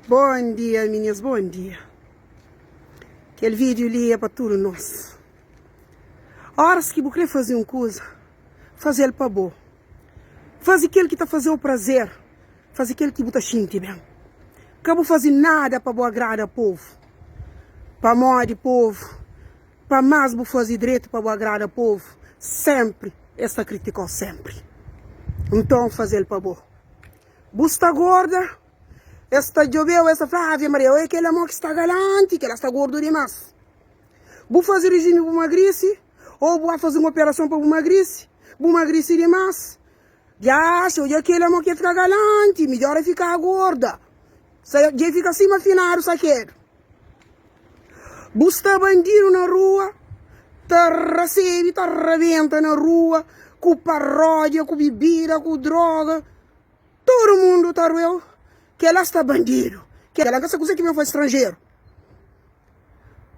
Bom dia, meninas, bom dia. Aquele vídeo ali é para tudo nós. Horas que eu queria fazer uma coisa, fazer ele para boa. Fazer aquele que está fazendo o prazer, fazer aquele que está sentindo bem. Acabo fazer nada para boa agrada ao povo, para amor do povo, para mais vou fazer direito para boa agrada ao povo. Sempre, esta criticou sempre. Então, fazer ele para boa. Busta gorda. Esta jovem, esta Flávia Maria, olha aquele amor que está galante, que ela está gordo demais. Vou fazer regime para emagrecer, ou vou fazer uma operação para emagrecer demais. Já acho, olha aquele amor que fica galante, melhor é ficar gorda. Já fica assim afinado, saqueiro. Busta bandido na rua, recebe, rebenta na rua, com paródia, com bebida, com droga. Todo mundo tá ruim. Que ela está bandido, que ela essa coisa que vem para estrangeiro.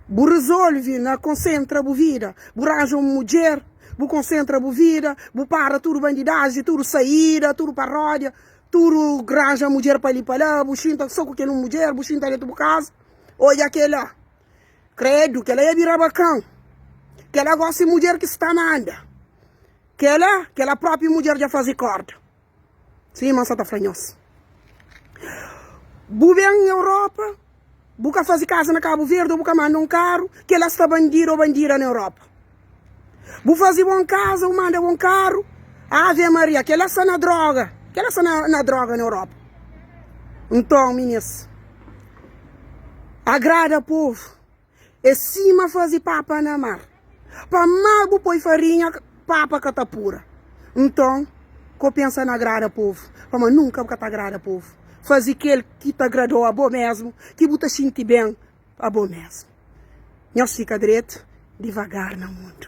Bu resolve, na concentra bu vida, bu arranja uma mulher, bu concentra bu vida, bu para tudo bandidagem, tudo saída, tudo paródia, tudo arranja mulher para ali para lá, bu xinta só com aquela mulher, bu xinta dentro do casa. Olha aquela, credo, que ela é birabacão, que ela gosta de mulher que está manda, que ela própria mulher já faz corda. Sim, mas está franhosa. Bu vem na Europa, buca fazer casa na Cabo Verde, buca manda um carro, que ela está bandido ou bandida na Europa. Bu fazer uma casa, manda um carro, Ave Maria, que ela está na droga, na droga na Europa. Então, meninas, agrada o povo, e cima fazer papa na mar. Para mago põe farinha, papa catapura. Então, que pensa na agrada o povo, mas nunca buca tá agrada o povo. Fazer aquele que te agradou a bom mesmo, que você sente bem a bom mesmo. Nós fica direito, devagar no mundo.